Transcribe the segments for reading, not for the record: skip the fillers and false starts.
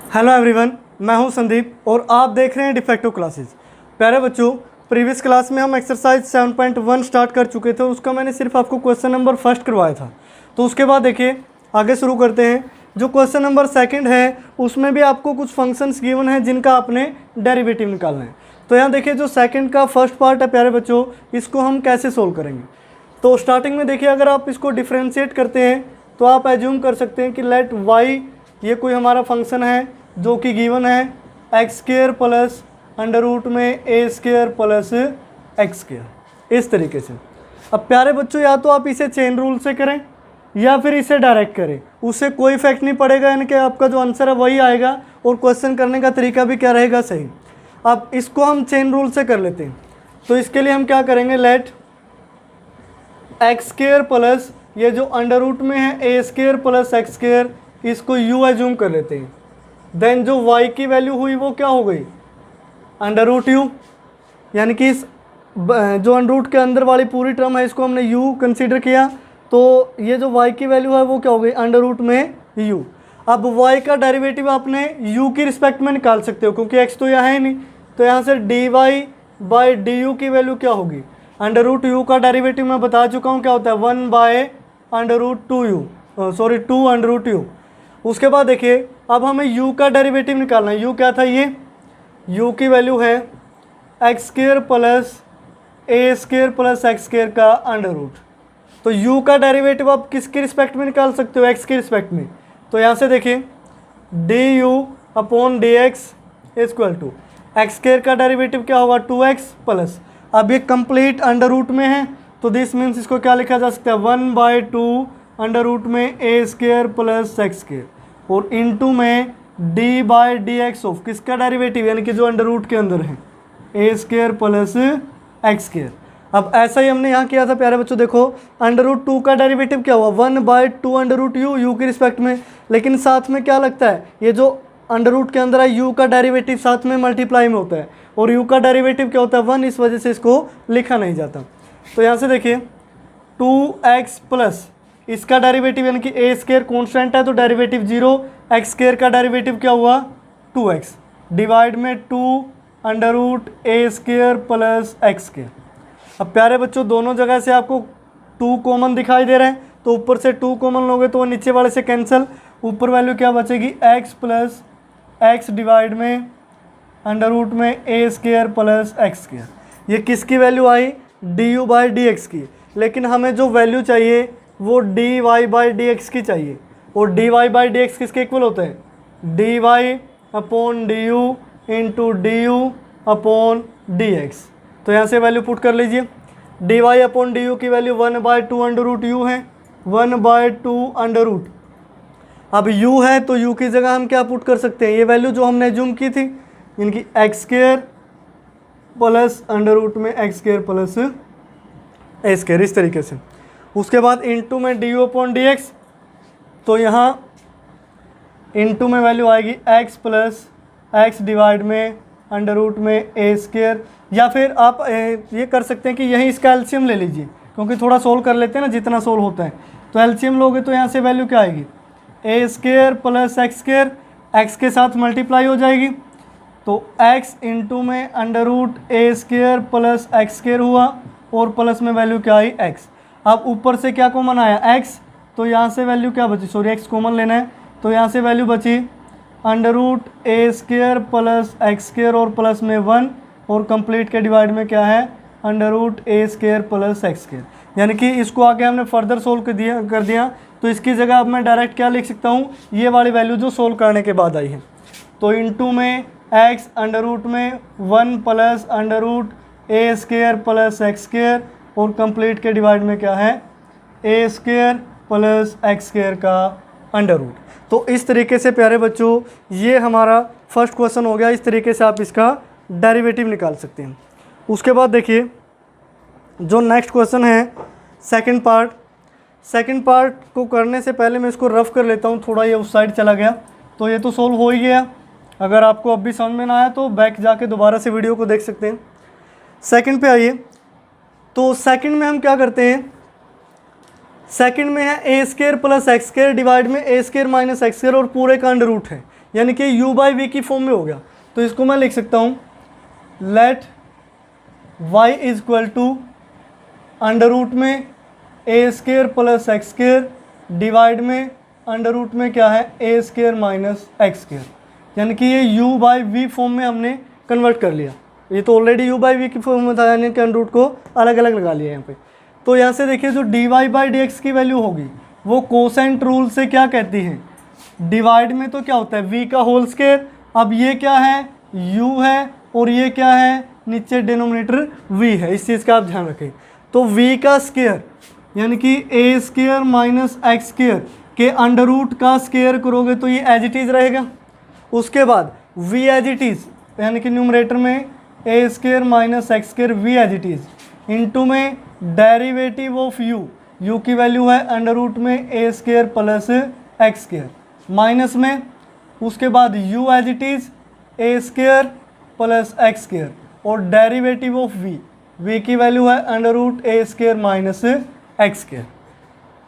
Hello everyone, मैं हूं संदीप और आप देख रहे हैं डिफेक्टिव क्लासेस। प्यारे बच्चों, प्रीवियस क्लास में हम एक्सरसाइज 7.1 स्टार्ट कर चुके थे। उसका मैंने सिर्फ आपको क्वेश्चन नंबर फर्स्ट करवाया था। तो उसके बाद देखिए आगे शुरू करते हैं। जो क्वेश्चन नंबर सेकंड है उसमें भी आपको कुछ फंक्शंस गिवन है जिनका आपने डेरिवेटिव निकालना है। तो यहाँ देखिए जो सेकंड का फर्स्ट पार्ट है प्यारे बच्चों, इसको हम कैसे सोल्व करेंगे। तो स्टार्टिंग में देखिए अगर आप इसको डिफ्रेंशिएट करते हैं तो आप एज्यूम कर सकते हैं कि लेट वाई ये कोई हमारा फंक्शन है जो कि गिवन है x square plus under root में ए स्क्वायर प्लस एक्स स्क्वायर, इस तरीके से। अब प्यारे बच्चों या तो आप इसे चेन रूल से करें या फिर इसे डायरेक्ट करें, उससे कोई इफेक्ट नहीं पड़ेगा, यानी कि आपका जो आंसर है वही आएगा और क्वेश्चन करने का तरीका भी क्या रहेगा, सही। अब इसको हम चेन रूल से कर लेते हैं। तो इसके लिए हम क्या करेंगे, लेट एक्स स्क्वायर प्लस ये जो अंडर रूट में है A square plus x square, इसको यू एज्यूम कर लेते हैं। देन जो y की वैल्यू हुई वो क्या हो गई, अंडर रूट यू, यानी कि इस जो अंडर रूट के अंदर वाली पूरी टर्म है इसको हमने u कंसीडर किया। तो ये जो y की वैल्यू है वो क्या हो गई, अंडर रूट में u। अब y का डेरिवेटिव आपने u की रिस्पेक्ट में निकाल सकते हो क्योंकि x तो यहाँ है नहीं। तो यहाँ से dy बाई डी यू की वैल्यू क्या होगी, अंडर रूट यू का डेरिवेटिव मैं बता चुका हूँ क्या होता है, 1 by under root 2u, sorry 2 under root u. उसके बाद देखिए अब हमें u का डेरिवेटिव निकालना है। u क्या था, ये u की वैल्यू है x square plus a square plus x square का अंडर रूट। तो u का डेरिवेटिव आप किसके रिस्पेक्ट में निकाल सकते हो, x के रिस्पेक्ट में। तो यहाँ से देखिए d u upon d x equal to x square का डेरिवेटिव क्या होगा, 2x प्लस, अब ये कंप्लीट अंडर रूट में है तो दिस मीन्स इसको क्या लिखा जा सकता है, 1 बाई 2 अंडर रूट में ए स्क्वायर प्लस एक्स स्क्वायर और इनटू में D by d x of किसका डेरिवेटिव, यानी कि जो अंडर रूट के अंदर है A square plus x square. अब ऐसा ही हमने यहाँ किया था प्यारे बच्चों, देखो अंडर रूट 2 का डेरिवेटिव क्या हुआ, 1 बाई 2 अंडर रूट यू की रिस्पेक्ट में, लेकिन साथ में क्या लगता है, ये जो अंडर रूट के अंदर है यू का डेरिवेटिव साथ में मल्टीप्लाई में होता है और यू का डेरिवेटिव क्या होता है, 1, इस वजह से इसको लिखा नहीं जाता। तो यहाँ से देखिए 2x प्लस इसका डेरिवेटिव यानी कि ए स्क्वायर कॉन्स्टेंट है तो डेरिवेटिव 0, एक्स स्क्वायर का डेरिवेटिव क्या हुआ 2x डिवाइड में 2 under root A square plus x square. अब प्यारे बच्चों दोनों जगह से आपको 2 कॉमन दिखाई दे रहे हैं तो ऊपर से 2 कॉमन लोगे तो नीचे वाले से कैंसिल, ऊपर वैल्यू क्या बचेगी x प्लस एक्स डिवाइड में अंडर रूट में ए स्क्वायर प्लस एक्स स्क्वायर। ये किसकी वैल्यू आई, d u by d x की, लेकिन हमें जो वैल्यू चाहिए वो d y by d x की चाहिए और d y by d x किसके इक्वल होते हैं, d y upon d u into d u upon d x. तो यहाँ से वैल्यू पुट कर लीजिए, d y upon d u की value 1 by 2 under root u है, 1 बाई 2 अंडर रूट। अब u है तो u की जगह हम क्या पुट कर सकते हैं, ये वैल्यू जो हमने एज्यूम की थी इनकी x square plus under root में x square plus a square, इस तरीके से। उसके बाद इनटू में d u upon d x, तो यहाँ इनटू में वैल्यू आएगी x प्लस एक्स डिवाइड में अंडर रूट में ए स्क्वायर, या फिर आप ये कर सकते हैं कि यहीं इसका एलसीएम ले लीजिए क्योंकि थोड़ा सोल्व कर लेते हैं ना जितना सोल्व होता है। तो एलसीएम लोगे तो यहाँ से वैल्यू क्या आएगी, A square plus x square, X के साथ मल्टीप्लाई हो जाएगी तो x इंटू में under root A square plus x square हुआ और प्लस में वैल्यू क्या आई x। अब ऊपर से क्या कॉमन आया x, तो यहाँ से वैल्यू क्या बची, सॉरी x कॉमन लेना है तो यहाँ से वैल्यू बची under root A square plus x square और प्लस में 1 और कंप्लीट के डिवाइड में क्या है, under root A square plus x square. यानी कि इसको आगे हमने फर्दर सोल्व कर दिया तो इसकी जगह अब मैं डायरेक्ट क्या लिख सकता हूँ, ये वाली वैल्यू जो सोल्व करने के बाद आई है। तो इनटू में x अंडर रूट में 1 plus under root A square plus x square और कंप्लीट के डिवाइड में क्या है, A square plus x square का अंडर रूट। तो इस तरीके से प्यारे बच्चों ये हमारा फर्स्ट क्वेश्चन हो गया। इस तरीके से आप इसका डेरिवेटिव निकाल सकते हैं। उसके बाद देखिए जो नेक्स्ट क्वेश्चन है सेकंड पार्ट को करने से पहले मैं इसको रफ कर लेता हूँ, थोड़ा ये उस साइड चला गया तो ये तो सोल्व हो ही गया। अगर आपको अब भी समझ में ना आया तो बैक जाके दोबारा से वीडियो को देख सकते हैं। सेकंड पे आइए, तो सेकंड में हम क्या करते हैं, सेकंड में है A square plus x square divide में ए स्क्वायर माइनस एक्स स्क्वायर और पूरे का अंडर रूट है। यानी कि u बाई वी की फॉर्म में हो गया। तो इसको मैं लिख सकता हूँ let y is equal to under root में A square plus X square divide में अंडर रूट में क्या है A square minus X square, यानी कि ये u बाई वी फॉर्म में हमने कन्वर्ट कर लिया। ये तो ऑलरेडी u बाई वी की फॉर्म में था, यानी कि अंडर रूट को अलग अलग लगा लिया यहाँ पे। तो यहाँ से देखिए जो dy बाई डी एक्स की वैल्यू होगी वो कोसेंट रूल से क्या कहती है, डिवाइड में तो क्या होता है v का होल स्केयर। अब ये क्या है u है और ये क्या है नीचे डिनोमिनेटर v है, इस चीज़ का आप ध्यान रखें। तो v का स्केयर यानी कि ए स्केयर माइनस एक्स स्केयर के अंडर रूट का स्केयर करोगे तो ये एज इट इज़ रहेगा। उसके बाद v एज इट इज़ यानी कि न्यूमरेटर में A square minus X square v as it is into में डेरिवेटिव ऑफ u की वैल्यू है अंडर रूट में A square plus X square minus में उसके बाद u as it is A square plus X square और derivative of v की value है under root A square minus X square.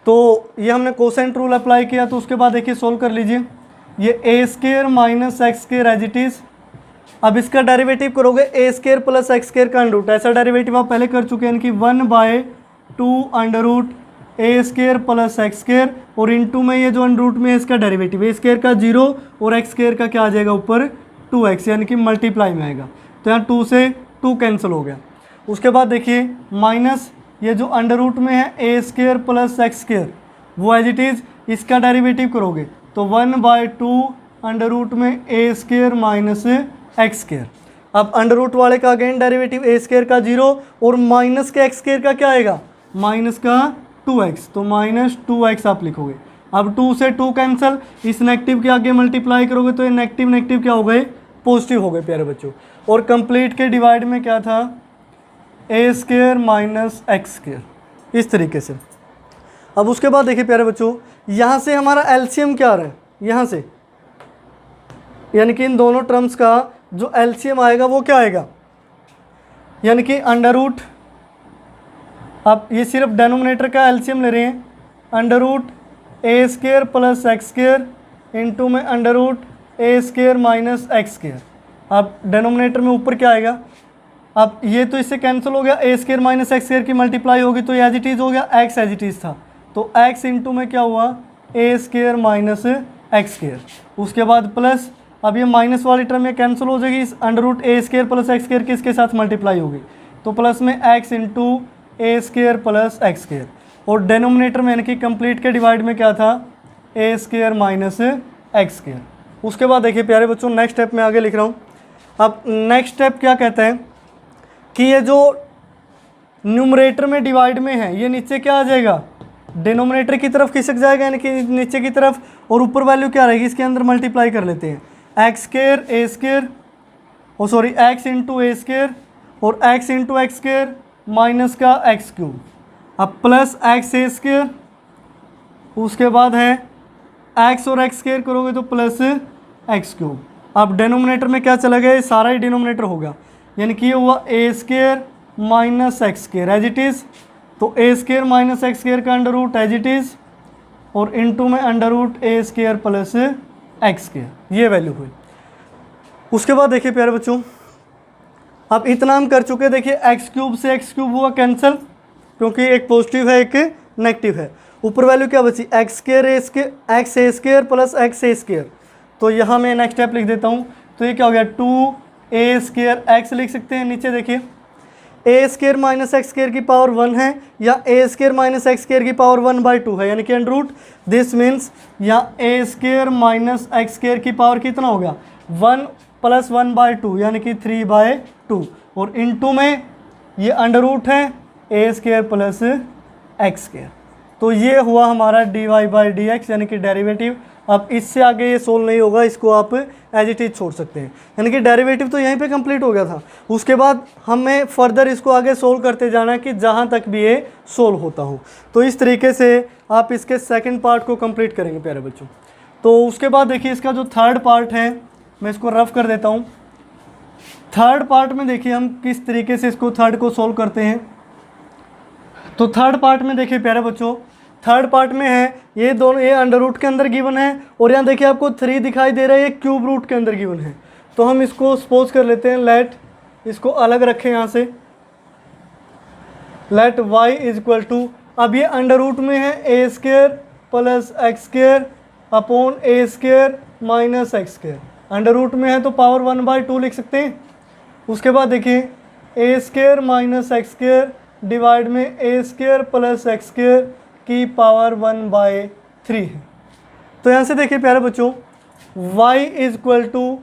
तो ये हमने कोसेंट रूल अप्लाई किया। तो उसके बाद देखिए सोल्व कर लीजिए, ये A square minus X square as it is. अब इसका डेरिवेटिव करोगे A square plus X square का अंडर रूट, ऐसा डेरिवेटिव आप पहले कर चुके हैं, यानी कि 1/2 under root A square plus X square और इनटू में ये जो अंडर रूट में है इसका डेरिवेटिव ए स्केयर का 0 और एक्स स्केयर का क्या आ जाएगा ऊपर 2x, यानी कि मल्टीप्लाई में आएगा। तो यहाँ 2 से 2 कैंसिल हो गया। उसके बाद देखिए माइनस ये जो अंडर रूट में है A square plus X square वो एज इट इज़, इसका डेरिवेटिव करोगे तो 1/2 अंडर रूट में A square minus X square. अब अंडर रूट वाले का अगेन डेरिवेटिव ए स्केयर का 0 और माइनस के एक्स स्केयर का क्या आएगा माइनस का 2x, तो माइनस 2x आप लिखोगे। अब 2 से 2 कैंसिल, इस नेगेटिव के आगे मल्टीप्लाई करोगे तो ये नेगेटिव नेगेटिव क्या हो गए पॉजिटिव हो गए प्यारे बच्चों। और कंप्लीट के डिवाइड में क्या था ए स्केयर माइनस एक्स स्केयर, इस तरीके से। अब उसके बाद देखिए प्यारे बच्चों यहाँ से हमारा एलसीएम क्या आ रहा है, यहाँ से यानी कि इन दोनों टर्म्स का जो एलसीएम आएगा वो क्या आएगा, यानी कि अंडर रूट, आप ये सिर्फ डेनोमिनेटर का एलसीएम ले रहे हैं, under root A square plus X square into में under root A square minus X square. अब डेनोमिनेटर में ऊपर क्या आएगा, अब ये तो इससे कैंसिल हो गया, ए स्केयर माइनस एक्स स्केयर की मल्टीप्लाई होगी तो एज इट इज़ हो गया, एक्स एज इट इज़ था तो एक्स इंटू में क्या हुआ A square minus X square. उसके बाद प्लस, अब ये माइनस वाली टर्म में कैंसिल हो जाएगी, इस under root A square plus X square किसके साथ मल्टीप्लाई होगी तो प्लस में एक्स इंटू ए स्केयर प्लस एक्स स्केयर और डेनोमिनेटर में यानी कि कंप्लीट के डिवाइड में क्या था ए स्केयर माइनस एक्स स्केयर। उसके बाद देखिए प्यारे बच्चों नेक्स्ट स्टेप में आगे लिख रहा हूँ। अब नेक्स्ट स्टेप क्या कहता है कि ये जो न्यूमरेटर में डिवाइड में है ये नीचे क्या आ जाएगा डिनोमिनेटर की तरफ खिसक जाएगा, यानी कि नीचे की तरफ, और ऊपर वैल्यू क्या रहेगी इसके अंदर मल्टीप्लाई कर लेते हैं एक्स स्केयर ए स्केयर और सॉरी एक्स इंटू ए स्केयर और x into x square minus का एक्स क्यूब, अब प्लस एक्स ए स्केयर, उसके बाद है एक्स और एक्स स्केयर करोगे तो प्लस एक्स क्यूब। अब डेनोमिनेटर में क्या चला गया, ये सारा ही डिनोमिनेटर होगा, यानी कि ये हुआ A square minus X square as it is, तो A square minus X square का under root as it is और इनटू में under root A square plus X square, ये वैल्यू हुई। उसके बाद देखिए प्यारे बच्चों अब इतना हम कर चुके, देखिए एक्स क्यूब से एक्स क्यूब हुआ कैंसिल क्योंकि एक पॉजिटिव है एक नेगेटिव है। ऊपर वैल्यू क्या बची एक्स स्केयर ए स्केयर एक्स ए स्केयर प्लस एक्स ए स्केयर, तो यहाँ मैं नेक्स्ट स्टेप लिख देता हूँ। तो ये क्या हो गया 2 स्केयर एक्स लिख सकते हैं, नीचे देखिए ए स्केयर माइनस एक्स स्केयर की पावर 1 है या ए स्केयर माइनस एक्स स्केयर की पावर 1/2 है, यानी कि अंडर रूट दिस मीन्स या ए स्केयर माइनस एक्स स्केयर की पावर कितना हो गया 1 + 1/2 यानी कि 3/2 और इनटू में ये अंडर रूट है A square plus X square. तो ये हुआ हमारा dy/dx यानी कि डेरिवेटिव। अब इससे आगे ये सोल्व नहीं होगा, इसको आप एज इट इज छोड़ सकते हैं, यानी कि डेरिवेटिव तो यहीं पे कंप्लीट हो गया था। उसके बाद हमें फर्दर इसको आगे सोल्व करते जाना है कि जहाँ तक भी ये सोल्व होता हो। तो इस तरीके से आप इसके सेकंड पार्ट को कंप्लीट करेंगे प्यारे बच्चों। तो उसके बाद देखिए इसका जो थर्ड पार्ट है मैं इसको रफ कर देता हूँ। थर्ड पार्ट में देखिए हम किस तरीके से इसको थर्ड को सोल्व करते हैं। तो थर्ड पार्ट में देखिए प्यारे बच्चों थर्ड पार्ट में है, ये दोनों ये अंडर रूट के अंदर गिवन है, और यहाँ देखिए आपको 3 दिखाई दे रहा है, ये क्यूब रूट के अंदर गिवन है। तो हम इसको सपोज कर लेते हैं, लेट इसको अलग रखें यहाँ से, let y is equal to, अब ये अंडर रूट में है ए square plus x square upon A square minus x square, under root में है तो पावर 1/2 लिख सकते हैं। उसके बाद देखिए A square minus x square divide में ए स्क्र प्लस एक्स स्क्र की पावर 1/3 है। तो यहाँ से देखिए प्यारे बच्चों, y is equal to,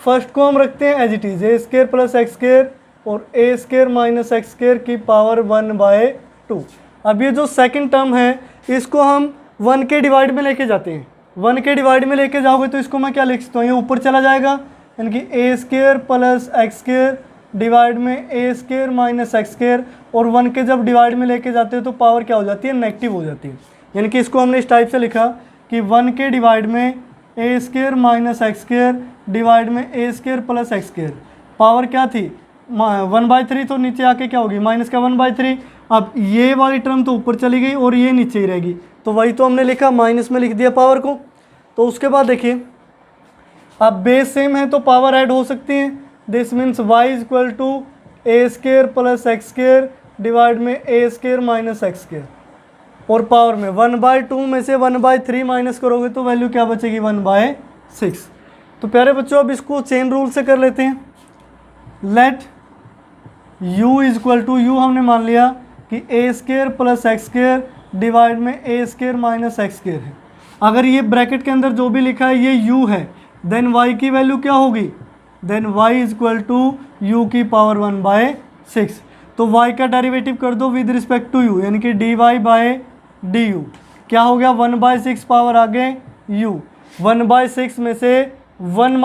first को हम रखते हैं as it is, A square plus x square और A square minus x square की पावर 1/2। अब ये जो सेकंड टर्म है इसको हम 1 के डिवाइड में लेके जाते हैं, 1 के डिवाइड में लेके जाओगे तो इसको मैं क्या लिख सकता हूँ, ये ऊपर चला जाएगा, यानी कि a square plus x square divide में ए स्क्र माइनस एक्स स्क्र, और 1 के जब डिवाइड में लेके जाते हो तो पावर क्या हो जाती है, नेगेटिव हो जाती है। यानी कि इसको हमने इस टाइप से लिखा कि 1 के डिवाइड में ए square minus x square divide में ए square plus x square, power क्या थी 1/3, तो नीचे आके क्या होगी माइनस का 1/3। अब ये वाली टर्म तो ऊपर चली गई और ये नीचे ही रहेगी, तो वही तो हमने लिखा, माइनस में लिख दिया पावर को। तो उसके बाद देखिए अब बेस सेम है तो पावर ऐड हो सकती है, this means y is equal to a square plus x square divide में ए स्क्र माइनस एक्स स्क्र, और पावर में 1/2 में से 1/3 माइनस करोगे तो वैल्यू क्या बचेगी 1/6। तो प्यारे बच्चों अब इसको चेन रूल से कर लेते हैं, let u is equal to, u हमने मान लिया कि a square plus x square divide में ए स्क्र माइनस एक्स स्क्र है। अगर ये ब्रैकेट के अंदर जो भी लिखा है ये u है, देन y की वैल्यू क्या होगी, then y is equal to u की पावर 1/6। तो y का डेरिवेटिव कर दो विद रिस्पेक्ट टू u, यानी कि dy बाय du क्या हो गया 1/6 पावर आ गए u, 1/6 में से 1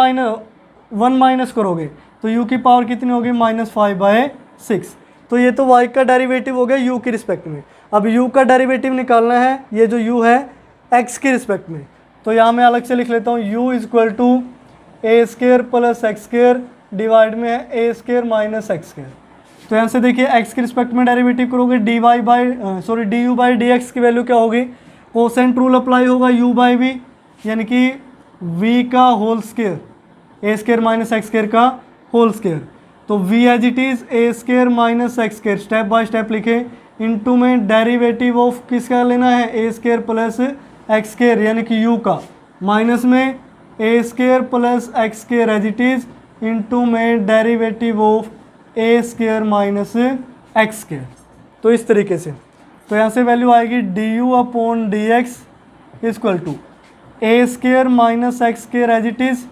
माइनस करोगे तो u की पावर कितनी होगी -5/6। तो ये तो y का डेरिवेटिव हो गया u की रिस्पेक्ट में। अब u का डेरिवेटिव निकालना है, ये जो u है x की रिस्पेक्ट में, तो यहाँ मैं अलग से लिख लेता हूँ, u is equal to a square plus x square divide में है ए स्क्र माइनस एक्स स्क्र। तो यहाँ से देखिए x की रिस्पेक्ट में डेरिवेटिव करोगे dy du बाई dx की वैल्यू क्या होगी, कोसेंट रूल अप्लाई होगा u बाई v, यानी कि v का whole square a square minus x square का होल स्क्र। तो v as it is A square minus x square, step by step लिखे, इनटू में डेरिवेटिव ऑफ किसका लेना है ए स्क्र प्लस एक्स स्क्र यानी कि u का, माइनस में ए square plus x square as it is into में derivative of A square minus x square. तो इस तरीके से, तो यहाँ से वैल्यू आएगी du upon dx equal to a square minus x square as it is.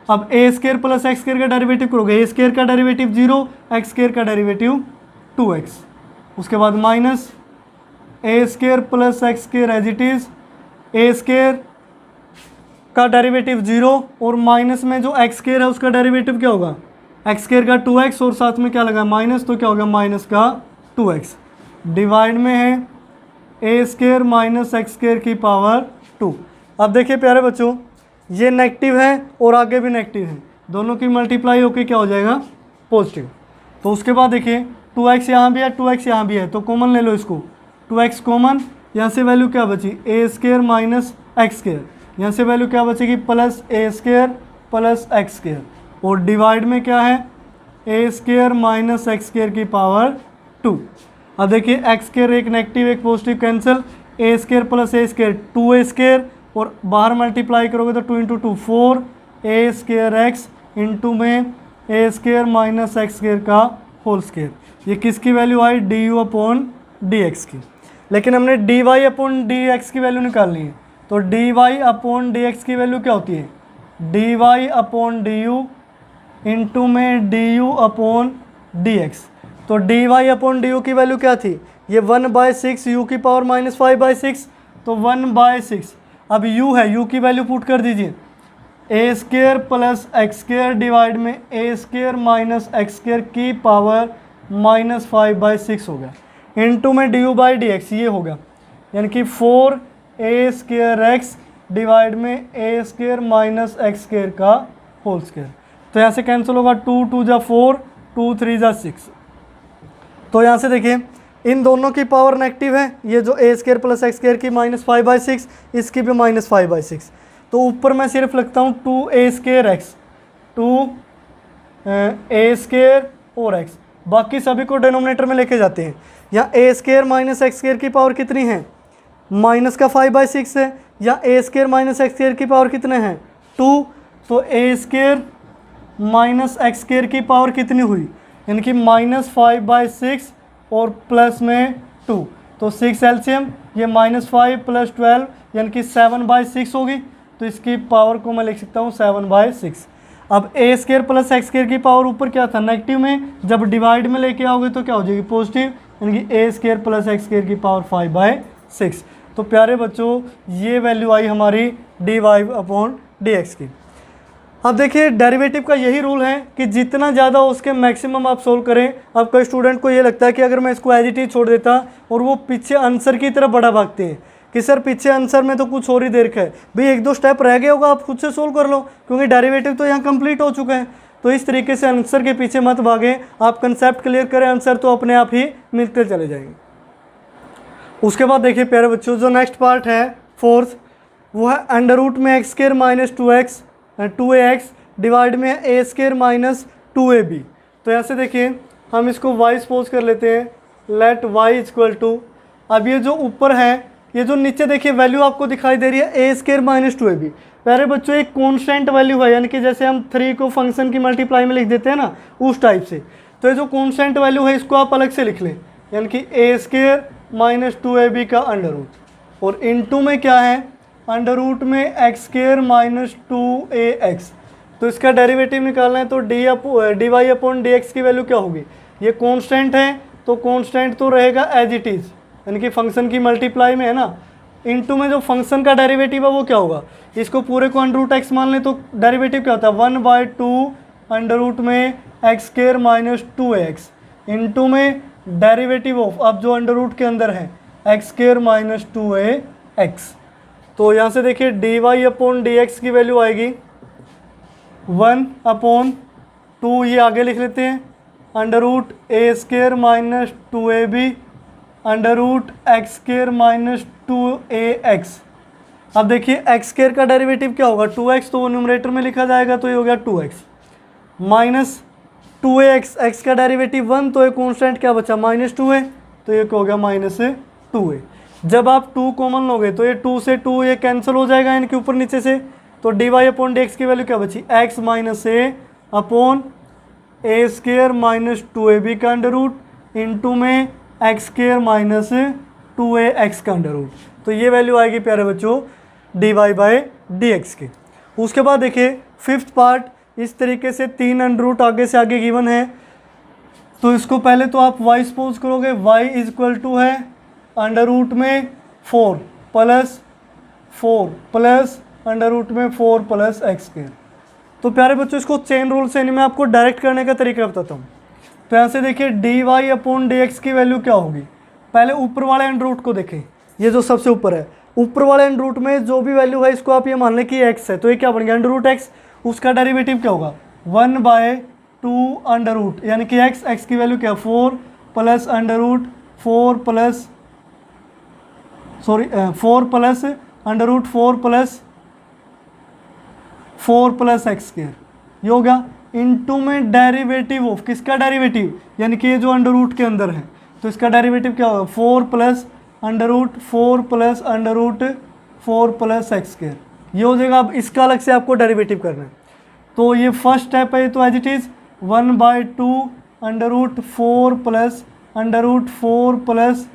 अब a square plus x square का डेरिवेटिव करोगे, ए स्क्र का डेरिवेटिव 0, एक्स स्क्र का डेरिवेटिव 2x, उसके बाद minus a square plus x square as it is, A square का derivative 0 और minus में जो एक्स स्क्र है उसका डेरिवेटिव क्या होगा, एक्स स्क्र का 2x और साथ में क्या लगा माइनस, तो क्या होगा माइनस का 2x, डिवाइड में है ए स्क्र माइनस एक्स स्क्र की पावर 2। अब देखिए प्यारे बच्चों, ये नेगेटिव है और आगे भी नेगेटिव है, दोनों की मल्टीप्लाई होकर क्या हो जाएगा पॉजिटिव। तो उसके बाद देखिए 2x यहाँ भी है 2x यहाँ भी है, तो कॉमन ले लो इसको, 2x कॉमन, यहाँ से वैल्यू क्या बची ए स्क्र माइनस एक्स स्क्र, यहाँ से वैल्यू क्या बचेगी प्लस ए स्क्र प्लस एक्स स्क्र, और डिवाइड में क्या है ए स्क्र माइनस एक्स स्क्र की पावर 2। अब देखिए एक्स स्क्र एक नेगेटिव एक पॉजिटिव कैंसिल, ए स्क्र प्लस ए स्क्र 2a स्क्र, और बाहर मल्टीप्लाई करोगे तो 2 इंटू 2 4 ए स्क्र एक्स इंटू में ए स्क्र माइनस एक्स स्क्र का होल स्क्र। ये किसकी वैल्यू आई du अपॉन dx की, लेकिन हमने dy अपॉन dx की वैल्यू निकालनी है, तो dy अपॉन dx की वैल्यू क्या होती है dy अपॉन du इंटू में du अपॉन dx। तो dy अपॉन du की वैल्यू क्या थी, ये 1/6 u की पावर -5/6, तो 1/6। अब u है, u की वैल्यू पुट कर दीजिए, a square plus x square divide में ए स्क्र माइनस एक्स स्क्र की पावर -5/6 हो गया, इनटू में d u by d x ये होगा, यानी कि 4a स्क्र एक्स डिवाइड में ए स्क्र माइनस एक्स स्क्र का होल स्क्र। तो यहाँ से कैंसिल होगा, 2 2 जा 4, 2 3 जा 6। तो यहाँ से देखिए इन दोनों की पावर नेगेटिव है, ये जो ए स्क्र प्लस एक्स स्क्र की -5/6, इसकी भी -5/6। तो ऊपर मैं सिर्फ लिखता हूँ 2a square x, 2a square और एक्स, बाकी सभी को डिनोमिनेटर में लेके जाते हैं। यहाँ a square minus x square की पावर कितनी है, माइनस का 5/6 है, या a square minus x square की पावर कितने हैं 2, तो a square minus x square की पावर कितनी हुई, यानी कि -5/6 और प्लस में 2, तो 6 एलसीएम, ये -5 + 12 यानी कि 7/6 होगी, तो इसकी पावर को मैं लिख सकता हूँ 7/6। अब a square plus x square की पावर ऊपर क्या था नेगेटिव में, जब डिवाइड में लेके आओगे तो क्या हो जाएगी पॉजिटिव, यानी कि a square plus x square की पावर 5/6। तो प्यारे बच्चों ये वैल्यू आई हमारी dy/dx की। अब देखिए डेरिवेटिव का यही रूल है कि जितना ज़्यादा हो उसके मैक्सिमम आप सोल्व करें। अब कई स्टूडेंट को ये लगता है कि अगर मैं इसको एज इट इज छोड़ देता, और वो पीछे आंसर की तरफ बड़ा भागते हैं कि सर पीछे आंसर में तो कुछ और ही देर का है, भाई 1-2 स्टेप रह गया होगा, आप खुद से सोल्व कर लो क्योंकि डेरिवेटिव तो यहाँ कंप्लीट हो चुका है। तो इस तरीके से आंसर के पीछे मत भागें, आप कंसेप्ट क्लियर करें, आंसर तो अपने आप ही मिलते चले जाएंगे। उसके बाद देखिए प्यारे बच्चों जो नेक्स्ट पार्ट है फोर्थ, वो है अंडर रूट में x square minus 2ax divide में a स्क्र माइनस 2ab। तो यहाँ से देखिए हम इसको y सपोज कर लेते हैं, लेट y इक्वल टू, अब ये जो ऊपर है, ये जो नीचे देखिए वैल्यू आपको दिखाई दे रही है a स्क्र माइनस 2ab। प्यारे बच्चों एक कॉन्स्टेंट वैल्यू है, यानी कि जैसे हम 3 को फंक्शन की मल्टीप्लाई में लिख देते हैं ना, उस टाइप से। तो ये जो कॉन्स्टेंट वैल्यू है इसको आप अलग से लिख लें, यानी कि a स्क्र माइनस 2ab का अंडर रूट, और इनटू में क्या है अंडर रूट में एक्स स्क्र माइनस 2ax। तो इसका डेरिवेटिव निकालना है, तो dy/dx की वैल्यू क्या होगी, ये कांस्टेंट है तो कांस्टेंट तो रहेगा एज इट इज़, यानी कि फंक्शन की मल्टीप्लाई में है ना, इनटू में जो फंक्शन का डेरिवेटिव है वो क्या होगा, इसको पूरे को अंडर रूट एक्स मान लें तो डेरिवेटिव क्या होता है 1/2 अंडर रूट में x square minus 2ax, into में डेरिवेटिव ऑफ, अब जो अंडर रूट के अंदर है एक्स स्क्र माइनस 2ax। तो यहाँ से देखिए dy/dx की वैल्यू आएगी 1/2, ये आगे लिख लेते हैं, under root a square minus 2ab under root x square minus 2ax। अब देखिए एक्स स्क्र का डेरिवेटिव क्या होगा 2x, तो वो न्यूमरेटर में लिखा जाएगा, तो ये हो गया 2x माइनस 2ax, एक्स का डेरिवेटिव 1, तो ये कॉन्स्टेंट क्या बचा -2a, तो ये हो गया -2a। जब आप 2 कॉमन लोगे तो ये 2 से 2 ये कैंसिल हो जाएगा इनके ऊपर नीचे से, तो dy/dx की वैल्यू क्या बची x minus a square minus 2ab का अंडर रूट इनटू में एक्स स्क्र माइनस 2ax का अंडर रूट। तो ये वैल्यू आएगी प्यारे बच्चों dy/dx की। उसके बाद देखिए फिफ्थ पार्ट, इस तरीके से 3 अंडर रूट आगे से आगे गिवन है, तो इसको पहले तो आप y सपोज करोगे, y इक्वल टू है अंडर रूट में 4 प्लस अंडर रूट में 4 प्लस एक्स स्क्र। तो प्यारे बच्चों इसको चेन रूल से मैं आपको डायरेक्ट करने का तरीका बताता हूँ। तो यहाँ से देखिए dy/dx की वैल्यू क्या होगी, पहले ऊपर वाले अंडर रूट को देखें, ये जो सबसे ऊपर है, ऊपर वाले अंडर रूट में जो भी वैल्यू है इसको आप ये मान लें कि x है, तो ये क्या बन गया अंडर रूट x, उसका डेरिवेटिव क्या होगा 1/2 अंडर रूट, यानी कि x की वैल्यू क्या 4 plus under root 4 plus under root 4 plus x square, ये होगा इनटू में डेरिवेटिव ऑफ, किसका डेरिवेटिव, यानी कि ये जो अंडर रूट के अंदर है, तो इसका डेरिवेटिव क्या होगा 4 plus under root 4 plus under root 4 plus x square, ये हो जाएगा। अब इसका अलग से आपको डेरिवेटिव करना है, तो ये फर्स्ट स्टेप है, तो as it is 1/2 under root 4 plus under root 4 plus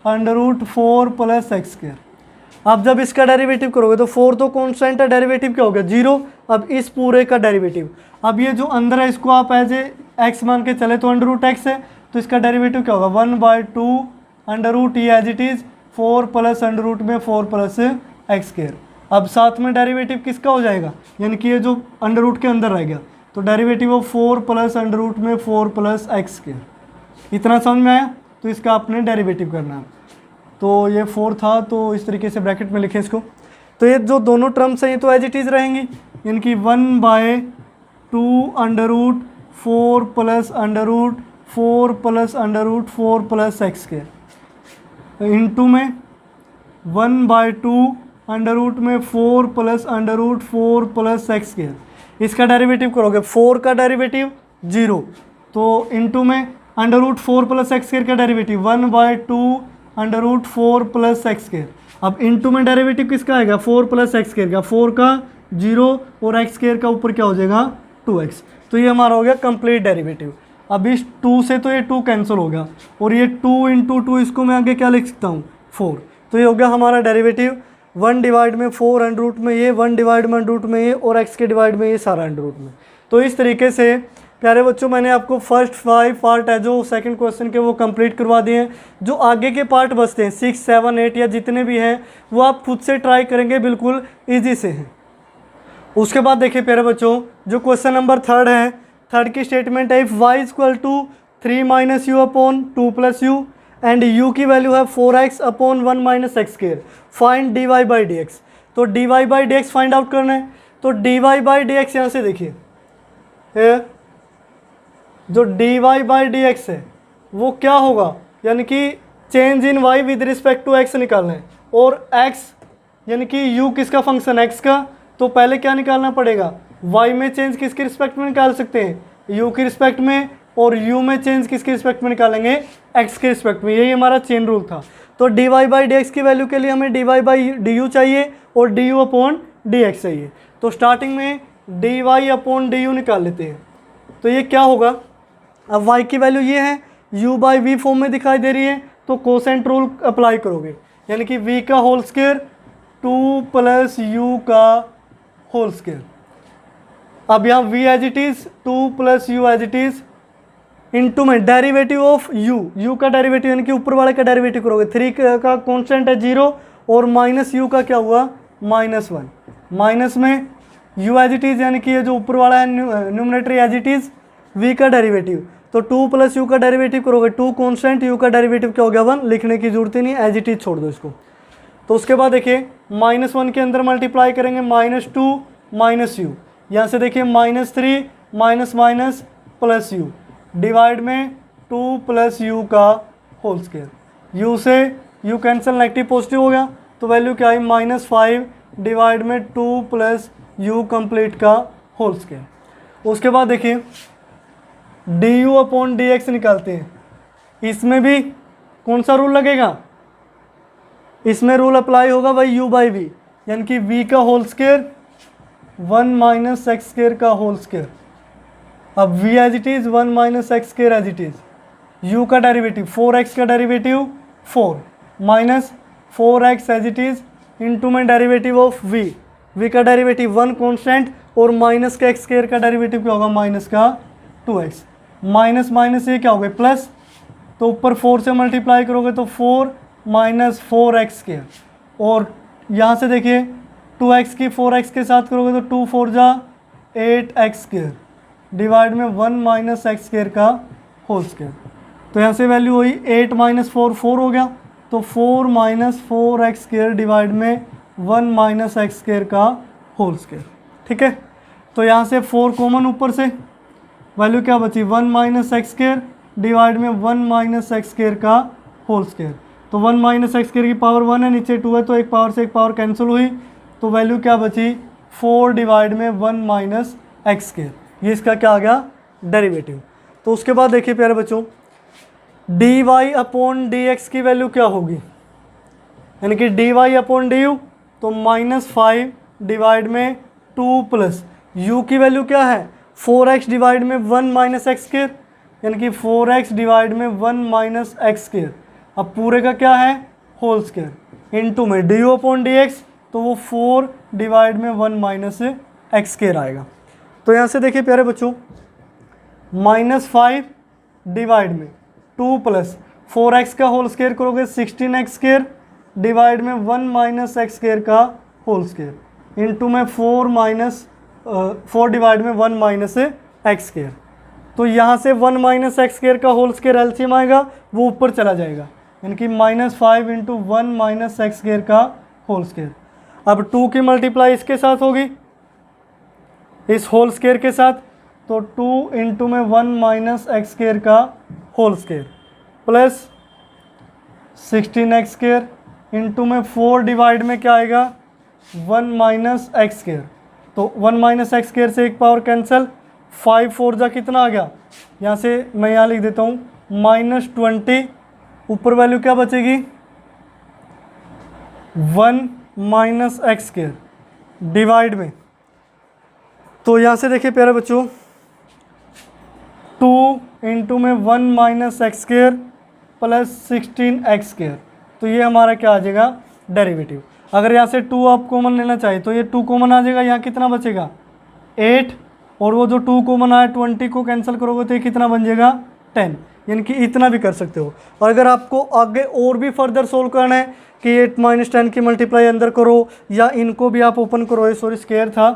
under root 4 plus x square. अब जब इसका डेरिवेटिव करोगे तो 4 तो कांस्टेंट है, डेरिवेटिव क्या हो गया 0। अब इस पूरे का डेरिवेटिव, अब ये जो अंदर है इसको आप एज ए एक्स मान के चले तो अंडर रूट एक्स है, तो इसका डेरिवेटिव क्या होगा 1/2 अंडर रूट ये as it is 4 plus under root में 4 प्लस एक्स स्क्र। अब साथ में डेरिवेटिव किसका हो जाएगा, यानी कि ये जो अंडर रूट के अंदर रह गया, तो derivative of 4 plus under root में 4 प्लस एक्स स्क्र। इतना समझ में आया, तो इसका आपने डेरिवेटिव करना है। तो ये 4 था, तो इस तरीके से ब्रैकेट में लिखें इसको। तो ये जो दोनों टर्म्स हैं ये तो एज इट इज़ रहेंगी, यानी कि 1/2 under root 4 plus under root 4 plus under root 4 plus x square into में 1/2 अंडर रूट में 4 plus under root 4 plus x square. इसका डेरिवेटिव करोगे 4 का डेरिवेटिव 0, तो इंटू में under root 4 plus x square का derivative 1/2 under root 4 plus x square. अब into में डेरिवेटिव किसका आएगा 4 प्लस एक्स स्क्वायर का, 4 का 0 और एक्स स्क्वायर का ऊपर क्या हो जाएगा 2x। तो ये हमारा हो गया कंप्लीट डेरिवेटिव। अब इस 2 से तो ये 2 कैंसिल हो गया और ये 2 × 2 इसको मैं आगे क्या लिख सकता हूँ 4। तो ये हो गया हमारा डेरिवेटिव 1 डिवाइड में 4 अंडर रूट में ये, 1 डिवाइड में अंडर रूट में ये और x के डिवाइड में ये सारा अंडर रूट में। तो इस तरीके से प्यारे बच्चों मैंने आपको फर्स्ट 5 पार्ट है जो सेकंड क्वेश्चन के वो कंप्लीट करवा दिए हैं। जो आगे के पार्ट बचते हैं 6, 7, 8 या जितने भी हैं वो आप खुद से ट्राई करेंगे, बिल्कुल ईजी से हैं। उसके बाद देखिए प्यारे बच्चों जो क्वेश्चन नंबर 3 है, 3 की स्टेटमेंट है if y = 3 - u upon 2 + u and u की वैल्यू है 4x upon 1 - x square, find dy/dx। तो dy/dx फाइंड आउट करना है। तो dy/dx यहाँ से देखिए जो dy/dx है वो क्या होगा, यानी कि change in y with respect to x निकालना है और x यानी कि u किसका फंक्शन x का, तो पहले क्या निकालना पड़ेगा y में चेंज किसके रिस्पेक्ट में निकाल सकते हैं u की रिस्पेक्ट में, और u में चेंज किसके रिस्पेक्ट में निकालेंगे x के रिस्पेक्ट में। यही हमारा चेन रूल था। तो dy/dx की वैल्यू के लिए हमें dy/du चाहिए और du/dx चाहिए। तो स्टार्टिंग में dy/du निकाल लेते हैं। तो ये क्या होगा, अब y की वैल्यू ये है u/v फॉर्म में दिखाई दे रही है, तो कोसेंट रूल अप्लाई करोगे, यानी कि v का होल स्क्वायर 2 + u का होल स्क्वायर। अब यहाँ v as it is 2 + u as it is into में डेरिवेटिव ऑफ u का डेरिवेटिव यानी कि ऊपर वाले का डेरिवेटिव करोगे। 3 का कॉन्स्टेंट है 0 और माइनस u का क्या हुआ -1, माइनस में u एज इट इज़ यानी कि ये जो ऊपर वाला है numerator as it is v का डेरिवेटिव, तो 2 + u का डेरिवेटिव करोगे 2 कॉन्स्टेंट, u का डेरिवेटिव क्या हो गया 1, लिखने की जरूरत ही नहीं, एज इट इज़ छोड़ दो इसको। तो उसके बाद देखिए -1 के अंदर मल्टीप्लाई करेंगे -2 - u, यहाँ से देखिए -3 माइनस प्लस u डिवाइड में 2 + u का होल स्क्वायर। u से u कैंसिल, नेगेटिव पॉजिटिव हो गया, तो वैल्यू क्या आई -5 डिवाइड में 2 + u कंप्लीट का होल स्क्वायर। उसके बाद देखिए du/dx निकालते हैं। इसमें भी कौन सा रूल लगेगा, इसमें रूल अप्लाई होगा भाई u/v, यानी कि v का होल स्क्वायर 1 - x स्क्वायर का होल स्क्वायर। अब v as it is 1 - x square as it is, u का डेरिवेटिव 4x का derivative 4 minus 4x as it is into में डेरिवेटिव ऑफ v का डेरिवेटिव 1 कॉन्स्टेंट और minus का x square का derivative क्या होगा माइनस का 2x, माइनस माइनस ये क्या हो गया प्लस, तो ऊपर 4 से मल्टीप्लाई करोगे तो 4 - 4x स्क्वायर, और यहाँ से देखिए 2x की 4x के साथ करोगे तो 2 4 जा 8x स्क्वायर डिवाइड में 1 - x स्क्वायर का होल स्क्वायर। तो यहाँ से वैल्यू हुई 8 - 4 4 हो गया, तो 4 - 4x स्क्वायर डिवाइड में 1 - x स्क्वायर का होल स्क्वायर। ठीक है, तो यहाँ से 4 कॉमन ऊपर से, वैल्यू क्या बची 1 - x स्क्वायर डिवाइड में 1 - x स्क्वायर का होल स्क्वायर। तो 1 - x स्क्वायर की पावर 1 है, नीचे 2 है, तो एक पावर से एक पावर कैंसिल हुई, तो वैल्यू क्या बची 4 डिवाइड में 1 - x स्क्वायर। ये इसका क्या आ गया डेरिवेटिव। तो उसके बाद देखिए प्यारे बच्चों dy/dx की वैल्यू क्या होगी, यानी कि dy/du, तो -5 डिवाइड में 2 + u की वैल्यू क्या है 4x डिवाइड में 1 - x स्क्वायर, यानी कि 4x डिवाइड में 1 - x स्क्वायर। अब पूरे का क्या है होल स्क्वायर इंटू में du/dx, तो वो 4 डिवाइड में 1 - x स्क्वायर आएगा। तो यहाँ से देखिए प्यारे बच्चों -5 डिवाइड में 2 + 4x का होल स्क्वायर करोगे 16x स्क्वायर डिवाइड में 1 - x स्क्वायर का होल स्क्वायर इंटू में 4 डिवाइड में 1 - x स्क्वायर। तो यहाँ से 1 - x स्क्वायर का होल स्क्वायर एलसीएम आएगा, वो ऊपर चला जाएगा, यानी कि -5 × 1 - x स्क्वायर का होल स्क्वायर। अब 2 की मल्टीप्लाई इसके साथ होगी, इस होल स्क्वायर के साथ, तो 2 इंटू में 1 माइनस एक्स स्क्र का whole square plus 16 x square into में 4 डिवाइड में क्या आएगा 1 माइनस एक्स स्क्र। तो 1 माइनस एक्स स्क्र से एक पावर कैंसिल, 5 4 जा कितना आ गया, यहाँ से मैं यहाँ लिख देता हूँ -20, ऊपर वैल्यू क्या बचेगी 1 माइनस एक्स स्क्र डिवाइड में, तो यहाँ से देखिए प्यारे बच्चों 2 इंटू में 1 minus x square plus 16 x square, तो ये हमारा क्या आ जाएगा डेरिवेटिव। अगर यहाँ से 2 आप कॉमन लेना चाहिए तो ये 2 कॉमन आ जाएगा, यहाँ कितना बचेगा 8, और वो जो 2 कॉमन आया 20 को कैंसिल करोगे तो ये कितना बन जाएगा 10, यानी कि इतना भी कर सकते हो। और अगर आपको आगे और भी फर्दर सोल्व करना है कि 8 माइनस 10 की मल्टीप्लाई अंदर करो या इनको भी आप ओपन करो, ये सॉरी स्क्वायर था,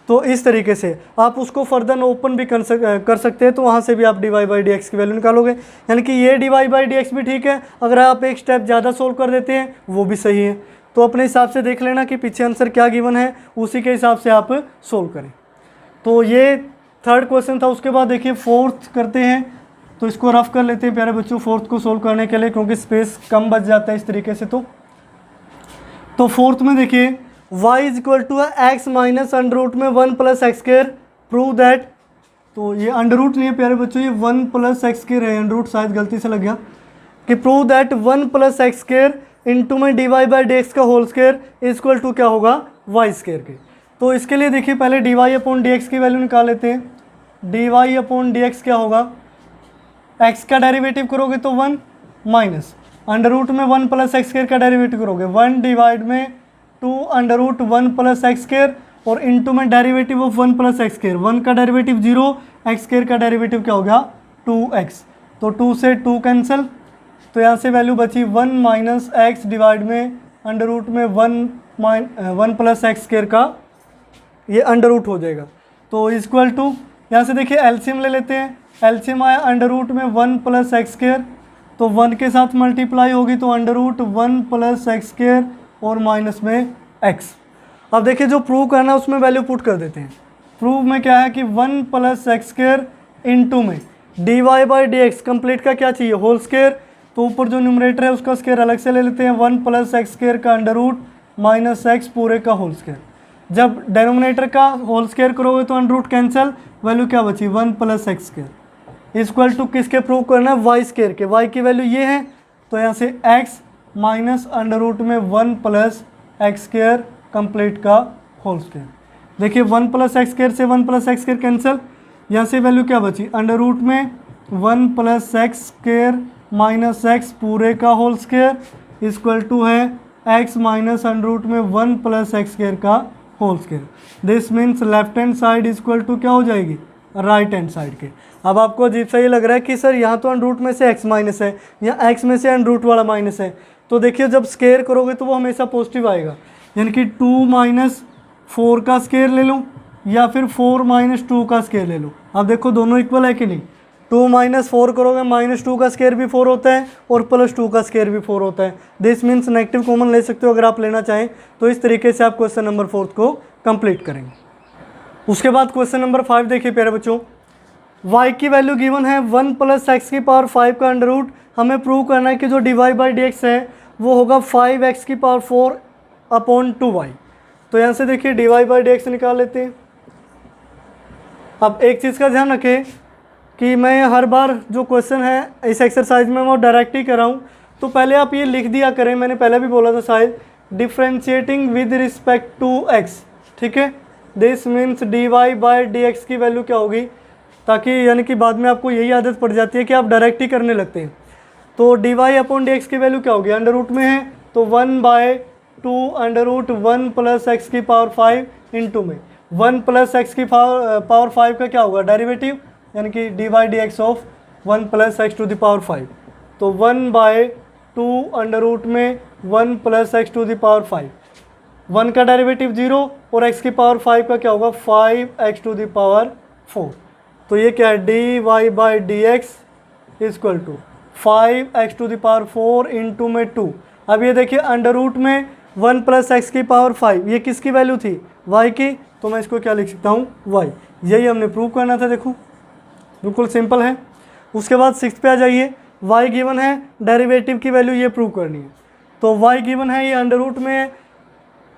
तो इस तरीके से आप उसको फर्दर ओपन भी कर सकते हैं, तो वहाँ से भी आप dy बाई डी एक्स की वैल्यू निकालोगे, यानी कि ये dy बाई डी एक्स भी ठीक है। अगर आप एक स्टेप ज़्यादा सोल्व कर देते हैं वो भी सही है, तो अपने हिसाब से देख लेना कि पीछे आंसर क्या गिवन है, उसी के हिसाब से आप सोल्व करें। तो ये थर्ड क्वेश्चन था। उसके बाद देखिए फोर्थ करते हैं, तो इसको रफ कर लेते हैं प्यारे बच्चों फोर्थ को सोल्व करने के लिए, क्योंकि स्पेस कम बच जाता है इस तरीके से। तो फोर्थ में देखिए y is equal to x minus under root में 1 plus x square, prove that, तो ये अंडर रूट नहीं है प्यारे बच्चों, ये 1 प्लस एक्स स्क्र है, अंडर रूट शायद गलती से लग गया, कि prove that 1 plus x square into में d y by d x का होल स्क्र इक्वल टू क्या होगा वाई स्क्र के। तो इसके लिए देखिए पहले d y upon d x की वैल्यू निकाल लेते हैं। D y upon d x क्या होगा, एक्स का डेरिवेटिव करोगे तो 1 माइनस अंडर रूट में 1 प्लस एक्स स्क्र का डेरिवेटिव करोगे 1 डिवाइड में 2 under root 1 plus x square, और इंटू में derivative of 1 plus x square, 1 का डेरिवेटिव 0, एक्स स्क्र का डेरिवेटिव क्या हो गया 2x, तो 2 से 2 कैंसिल, तो यहाँ से वैल्यू बची 1 माइनस एक्स डिवाइड में अंडर रूट में 1 प्लस एक्स स्क्र का ये अंडर रूट हो जाएगा। तो इक्वल टू यहाँ से देखिए एलसीएम ले लेते हैं, एलसीएम आया अंडर रूट में 1 प्लस एक्स स्क्र, तो 1 के साथ मल्टीप्लाई होगी तो under root 1 plus x square और माइनस में x। अब देखिए जो प्रूव करना है उसमें वैल्यू पुट कर देते हैं। प्रूव में क्या है कि 1 प्लस एक्स स्क्र इंटू में d y by d x complete का क्या चाहिए होल स्क्र, तो ऊपर जो न्यूमरेटर है उसका स्क्वायर अलग से ले लेते हैं 1 प्लस एक्स स्क्र का अंडर रूट माइनस एक्स पूरे का होल स्क्वायर। जब डेनोमिनेटर का होल स्क्वायर करोगे तो अंडर रूट कैंसिल, वैल्यू क्या बची 1 plus x square equal to किसके प्रूव करना है वाई स्क्र के, वाई की वैल्यू ये है, तो यहाँ से x माइनस अंडर रूट में 1 प्लस एक्स स्क्र कंप्लीट का होल स्क्वायर। देखिए 1 प्लस एक्स स्क्र से 1 प्लस एक्स स्क्र कैंसिल, यहाँ से वैल्यू क्या बची अंडर रूट में 1 plus x square minus x पूरे का होल स्क्वायर इक्वल टू है x माइनस अंडर रूट में 1 प्लस एक्स स्क्र का whole square. This means left hand side equal to क्या हो जाएगी राइट हैंड साइड के। अब आपको अजीब सा ये लग रहा है कि सर यहाँ तो अंडर रूट में से x माइनस है, यहाँ x में से अंडर रूट वाला माइनस है, तो देखिए जब स्क्वायर करोगे तो वो हमेशा पॉजिटिव आएगा, यानी कि 2 माइनस 4 का स्क्वायर ले लूँ या फिर 4 माइनस 2 का स्क्वायर ले लूँ। अब देखो दोनों इक्वल है कि नहीं, 2 माइनस 4 करोगे -2 का स्क्वायर भी 4 होता है और +2 का स्क्वायर भी 4 होता है। दिस मीन्स नेगेटिव कॉमन ले सकते हो अगर आप लेना चाहें, तो इस तरीके से आप क्वेश्चन नंबर 4 को कंप्लीट करेंगे। उसके बाद क्वेश्चन नंबर 5 देखिए प्यारे बच्चों, y की वैल्यू गिवन है 1 प्लस एक्स की पावर 5 का अंडर रूट, हमें प्रूव करना है कि जो d y by d x है वो होगा 5x की पावर 4 अपॉन 2y। तो यहाँ से देखिए d y by d x निकाल लेते हैं। अब एक चीज़ का ध्यान रखें कि मैं हर बार जो क्वेश्चन है इस एक्सरसाइज में वो डायरेक्ट ही कर रहा हूँ, तो पहले आप ये लिख दिया करें, मैंने पहले भी बोला था शायद, differentiating with respect to x, ठीक है। This means d y by d x की वैल्यू क्या होगी, ताकि यानी कि बाद में आपको यही आदत पड़ जाती है कि आप डायरेक्ट ही करने लगते हैं। तो d y upon d x की वैल्यू क्या होगी, अंडर रूट में है तो 1/2 अंडर रूट 1 प्लस एक्स की पावर 5 इंटू में 1 प्लस एक्स की पावर 5 का क्या होगा डेरिवेटिव, यानी कि d y d x of 1 plus x to the power 5, तो 1/2 अंडर रूट में 1 plus x to the power 5, 1 का डेरिवेटिव 0 और x की पावर 5 का क्या होगा 5x टू द पावर 4। तो ये क्या है d y by d x equal to 5x to the power 4 into में 2। अब ये देखिए अंडर रूट में 1 प्लस एक्स की पावर 5, ये किसकी वैल्यू थी y की, तो मैं इसको क्या लिख सकता हूँ y, यही हमने प्रूव करना था। देखो बिल्कुल सिंपल है। उसके बाद 6 पे आ जाइए। y गिवन है, डेरिवेटिव की वैल्यू ये प्रूव करनी है। तो y गिवन है, ये अंडर रूट में है,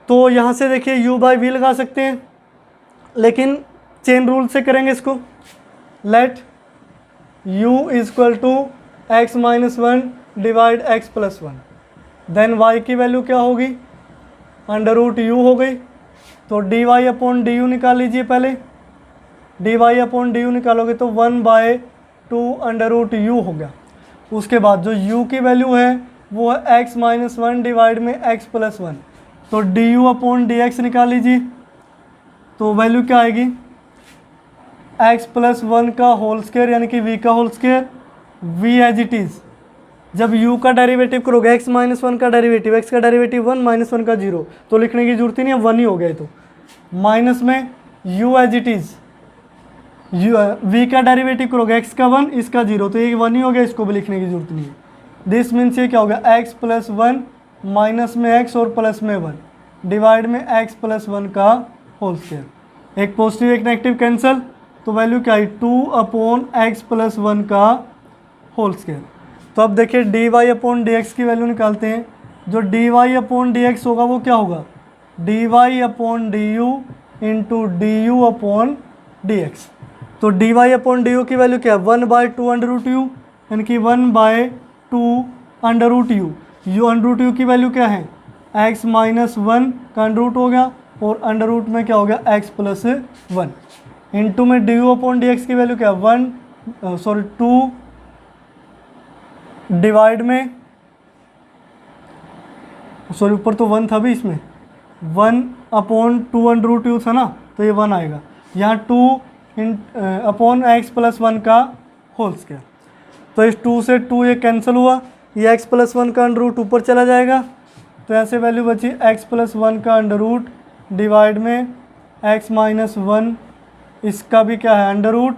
तो यहाँ से देखिए u बाई वी लगा सकते हैं, लेकिन चेन रूल से करेंगे इसको। Let u equal to x minus 1 divide x plus 1, then y की वैल्यू क्या होगी, अंडर रूट u हो गई। तो dy अपॉन डी यू निकाल लीजिए पहले। dy अपॉन डी यू निकालोगे तो 1/2 अंडर रूट u हो गया। उसके बाद जो u की वैल्यू है वो है x माइनस 1 डिवाइड में x प्लस 1, तो D u upon d x निकाल लीजिए। तो वैल्यू क्या आएगी, x प्लस 1 का होल स्क्वायर यानी कि v का whole square, v as it is. जब u का डेरिवेटिव करोगे, x माइनस 1 का डेरिवेटिव, x का डेरिवेटिव 1 माइनस 1 का 0, तो लिखने की जरूरत ही नहीं है, 1 ही हो गया। तो माइनस में u as it is, v का डेरिवेटिव करोगे, x का 1 इसका 0, तो ये 1 ही हो गया, इसको भी लिखने की जरूरत नहीं है। दिस मीन्स ये क्या होगा, x प्लस 1 माइनस में x और प्लस में 1 डिवाइड में x प्लस 1 का होल स्क्वायर। एक पॉजिटिव एक नेगेटिव कैंसिल, तो वैल्यू क्या है, 2 अपॉन एक्स प्लस 1 का होल स्क्वायर। तो अब देखिए d y upon d x की वैल्यू निकालते हैं। जो d y upon d x होगा वो क्या होगा, d y upon d u into d u upon d x. तो d y upon d u की वैल्यू क्या है, 1/2 अंडर रूट यू, यानी कि 1/2 under root u. U under root u की वैल्यू क्या है, x माइनस 1 का अंडर रूट हो गया, और अंडर रूट में क्या हो गया, x प्लस 1 इंटू में d u upon d x की वैल्यू क्या है, 2 डिवाइड में, ऊपर तो 1 था भी, इसमें 1/2 अंडर रूट यू था ना, तो ये 1 आएगा। यहाँ 2 अपॉन एक्स प्लस 1 का होल स्क्वायर। तो इस 2 से 2 ये कैंसिल हुआ, ये एक्स प्लस 1 का अंडर रूट ऊपर चला जाएगा, तो ऐसे वैल्यू बची एक्स प्लस 1 का अंडर रूट डिवाइड में एक्स माइनस 1, इसका भी क्या है अंडर रूट,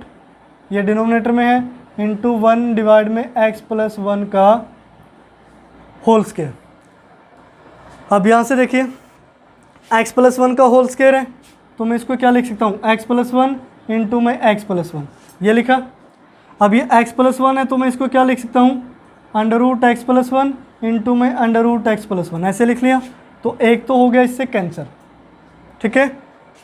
ये डिनोमिनेटर में है, इंटू 1 डिवाइड में एक्स प्लस 1 का होल स्क्वायर। अब यहाँ से देखिए एक्स प्लस 1 का होल स्क्वायर है, तो मैं इसको क्या लिख सकता हूँ, एक्स प्लस 1 इंटू में एक्स प्लस 1, ये लिखा। अब ये एक्स प्लस 1 है, तो मैं इसको क्या लिख सकता हूँ, under root x plus 1 into में अंडर रूट एक्स प्लस 1, ऐसे लिख लिया। तो एक तो हो गया इससे कैंसिल, ठीक है,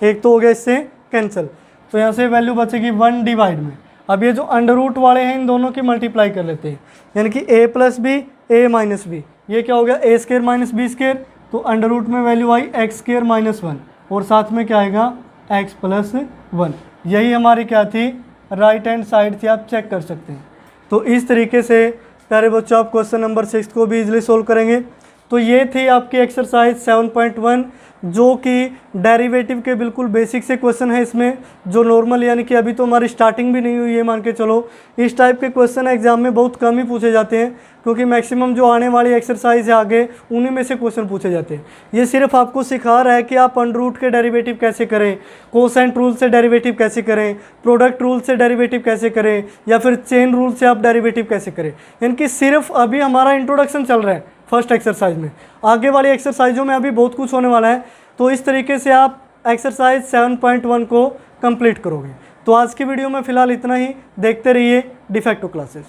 एक तो हो गया इससे कैंसिल। तो यहाँ से वैल्यू बचेगी 1 डिवाइड में। अब ये जो अंडर रूट वाले हैं इन दोनों की मल्टीप्लाई कर लेते हैं, यानी कि a plus b, a minus b, ये क्या हो गया, a square minus b square. तो अंडर रूट में वैल्यू आई एक्स स्क्र माइनस 1, और साथ में क्या आएगा, एक्स प्लस 1। यही हमारी क्या थी, राइट हैंड साइड थी, आप चेक कर सकते हैं। तो इस तरीके से प्यारे बच्चों आप क्वेश्चन नंबर 6 को भी इजीली सोल्व करेंगे। तो ये थी आपकी एक्सरसाइज 7.1, जो कि डेरिवेटिव के बिल्कुल बेसिक से क्वेश्चन है इसमें, जो नॉर्मल यानी कि अभी तो हमारी स्टार्टिंग भी नहीं हुई है मान के चलो। इस टाइप के क्वेश्चन एग्जाम में बहुत कम ही पूछे जाते हैं, क्योंकि मैक्सिमम जो आने वाली एक्सरसाइज है आगे उन्हीं में से क्वेश्चन पूछे जाते हैं। ये सिर्फ आपको सिखा रहा है कि आप अंडर रूट के डेरिवेटिव कैसे करें, कोसेंट रूल से डेरिवेटिव कैसे करें, प्रोडक्ट रूल से डेरिवेटिव कैसे करें, या फिर चेन रूल से आप डेरिवेटिव कैसे करें। यानी कि सिर्फ अभी हमारा इंट्रोडक्शन चल रहा है फर्स्ट एक्सरसाइज में, आगे वाली एक्सरसाइजों में अभी बहुत कुछ होने वाला है। तो इस तरीके से आप एक्सरसाइज 7.1 को कंप्लीट करोगे। तो आज की वीडियो में फ़िलहाल इतना ही, देखते रहिए de facto classes.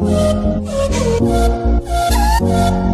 We'll be right back.